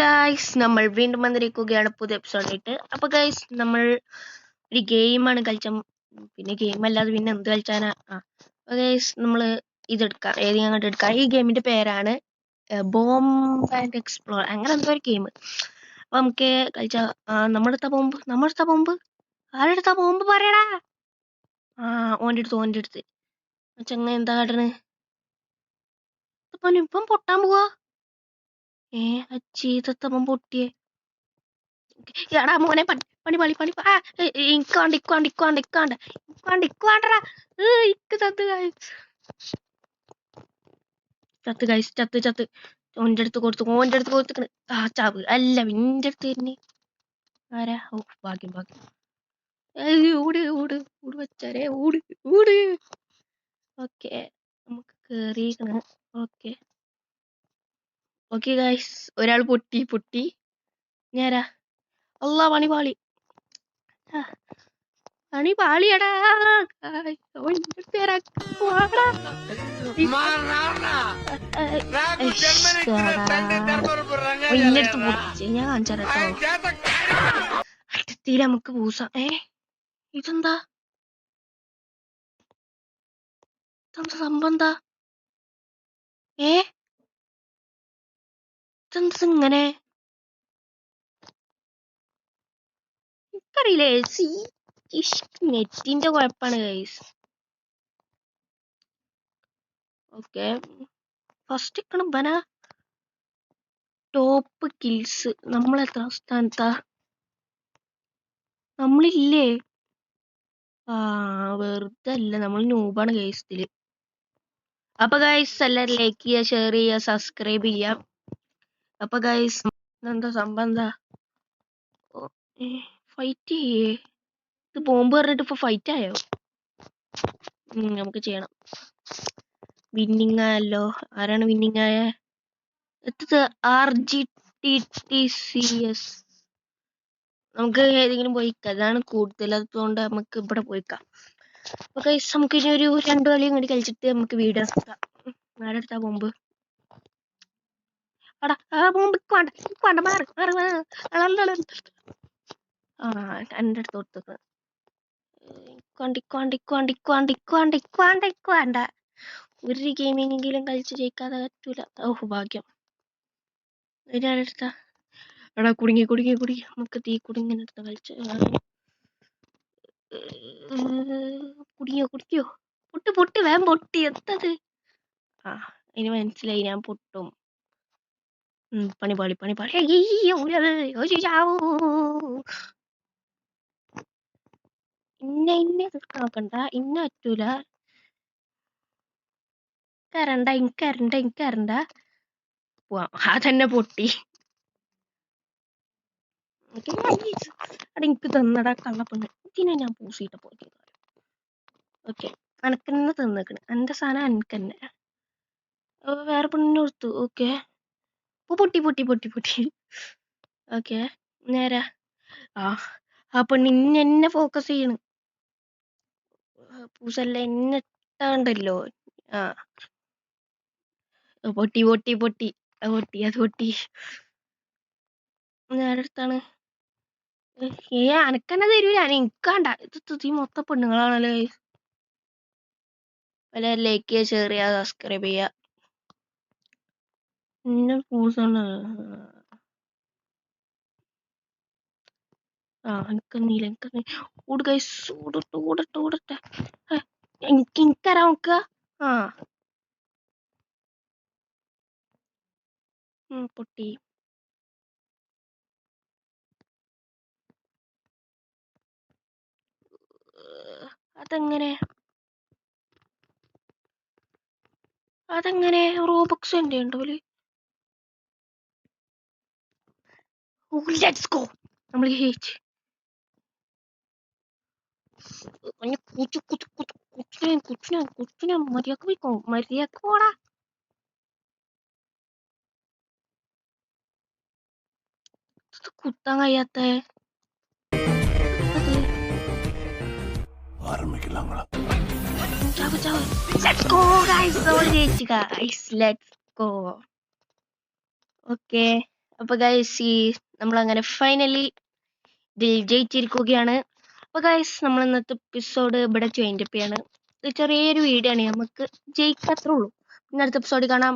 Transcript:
Guys, നമ്മൾ വീണ്ടും വന്നിരിക്കുകയാണ് പുതിയ എപ്പിസോഡായിട്ട്. അപ്പോൾ ഗായ്സ്, നമ്മൾ ഒരു ഗെയിമാണ് കളിച്ച. പിന്നെ ഗെയിം അല്ലാതെ പിന്നെ എന്ത് കളിച്ചാനാ? അപ്പോൾ ഗായ്സ്, നമ്മൾ ഇതെടുക്കാം. ഏതെങ്കിലും അങ്ങോട്ട് എടുക്കാം. ഈ ഗെയിമിൻ്റെ പേരാണ് ബോംബ് ആൻഡ് എക്സ്പ്ലോർ, അങ്ങനെ എന്തോ ഒരു ഗെയിം. അപ്പോൾ നമുക്ക് കളിച്ചാൽ നമ്മളെടുത്ത ബോംബ് ആരെടുത്ത ബോംബ് പറയടാ. ഓൻ്റെ അടുത്ത് ചങ്ങ എന്താ കാട്ടണ്? ഇപ്പം പൊട്ടാൻ പോവാ. അച്ചീതത്തപ്പം പൊട്ടിയേ. എടാ മോനെ പണി ചത്ത് ഓൻ്റെ അടുത്ത് കൊടുത്തുക്കണ്. ചാവ് അല്ല നിന്റെ അടുത്ത് തന്നെ. ആരാ? ഓ ഭാഗ്യം. ഓട് വച്ചാരേ, ഓട്. ഓക്കെ, നമുക്ക് കേറിയിരിക്കണ്. ഓക്കെ ഗൈസ്, ഒരാൾ പൊട്ടി. ഞാരാ? അല്ലാ, പണി പാളിയടാ. ഇന്നടുത്ത് പൊട്ടിച്ച് ഞാൻ കാണിച്ചാലോ. അടുത്തില്ല, നമുക്ക് പൂസാം. ഇതെന്താ സംഭവം? എന്താ ഇങ്ങനെ? എനിക്കറിയില്ലേ, നെറ്റിന്റെ കുഴപ്പമാണ് ഗൈസ്. ഓക്കെ, ഫസ്റ്റ് ഇക്കണം ബന ടോപ്പ് കിൽസ്. നമ്മൾ എത്ര സ്ഥാനത്താ? നമ്മളില്ലേ? വെറുതെ അല്ല, നമ്മൾ നൂബാണ് ഗൈസ് ഇതില്. അപ്പൊ ഗൈസ്, എല്ലാവരും ലൈക്ക് ചെയ്യുക, ഷെയർ ചെയ്യുക, സബ്സ്ക്രൈബ് ചെയ്യാം. അപ്പൊ ഗൈസ്, എന്താ സംഭവം? എന്താ ഫൈറ്റ് ചെയ്യേ? ഇത് ബോംബ് പറഞ്ഞിട്ട് ഇപ്പൊ ഫൈറ്റ് ആയോ? നമുക്ക് ചെയ്യണം. വിന്നിങ് ആയല്ലോ. ആരാണ് വിന്നിങ് ആയ? RGTTCS. നമുക്ക് ഏതെങ്കിലും പോയിക്കാം. അതാണ് കൂടുതൽ, അതുകൊണ്ട് നമുക്ക് ഇവിടെ പോയിക്കാം. അപ്പൊ ഗൈസ്, നമുക്ക് ഇനി ഒരു 2 കളിയും കൂടി കളിച്ചിട്ട് നമുക്ക് വീഡിയോ എടുക്കാം. ആരെടുത്താ ബോംബ്? ബോംബ് വേണ്ട, മാറി. എൻ്റെ അടുത്ത് കൊടുത്തത് വേണ്ട. ഒരു ഗെയിമിനെങ്കിലും കളിച്ച് ജയിക്കാതെ പറ്റൂല. ഭാഗ്യം. ഒരാളെടുത്ത എടാ, കുടുങ്ങി. നമുക്ക് തീ കുടുങ്ങിന് എടുത്ത കളിച്ച്. കുടിക്കോ? പൊട്ടി വേഗം പൊട്ടി. എത്തത്? ഇനി മനസ്സിലായി, ഞാൻ പൊട്ടും. പണി പാളി. ഇന്നെ നോക്കണ്ട, ഇന്ന പറ്റൂല. ഇൻകരണ്ട. പോവാം. അതന്നെ പൊട്ടി. എനിക്ക് തന്നടാ കള്ളപ്പണ്ണ്. ഇതിനെ ഞാൻ പൂസിയിട്ട് പോയി. ഓക്കെ, അനക്കെന്നെ തന്നേക്കണ്. എന്റെ സാധനം അനക്കന്നെ. വേറെ പെണ്ണിനെ കൊടുത്തു. ഓക്കെ, പൊട്ടി. ഓക്കെ, നേരാ. ആ പെണ്ണ് ഇന്നെ ഫോക്കസ് ചെയ്യണ്. പൂസല്ല, എന്നെ ഇട്ടാണ്ടല്ലോ. പൊട്ടി. അത് പൊട്ടി. നേരടുത്താണ്. അനക്കന്നെ തരൂല. എനിക്കാണ്ട. ഇത് തുതി മൊത്തം പെണ്ണുങ്ങളാണല്ലോ. ലൈക്ക് ചെയ്യുക, ഷെയർ ചെയ്യുക, സബ്സ്ക്രൈബ് ചെയ്യുക. ഇന്ന പൂസാണ്. എനിക്കറിയില്ല. ഓട് ഗൈസ്, ഓടട്ടെ. എനിക്കറിയാം. നോക്കുക. പൊട്ടി. അതെങ്ങനെ റോബക്സ് എൻ്റെ ഉണ്ടോല്? Let's go. നമ്മൾ ജയിച്ചു. കുച്ചിനെ മര്യാദക്ക് പോയിക്കോ. മര്യാദക്കോടാ. കുത്താൻ കഴിയാത്ത ഓക്കെ, അപ്പോൾ ഗൈസ് നമ്മളങ്ങനെ ഫൈനലി ഇതിൽ ജയിച്ചിരിക്കുകയാണ്. അപ്പോൾ ഗൈസ് നമ്മൾ ഇന്നത്തെ എപ്പിസോഡ് ഇവിടെ വൈൻഡ് അപ്പ് ചെയ്യാണ്. ഇത് ചെറിയൊരു വീഡിയോ ആണ്, നമുക്ക് ജയിക്കാത്രേ ഉള്ളൂ. പിന്നെ അടുത്ത എപ്പിസോഡിൽ കാണാം.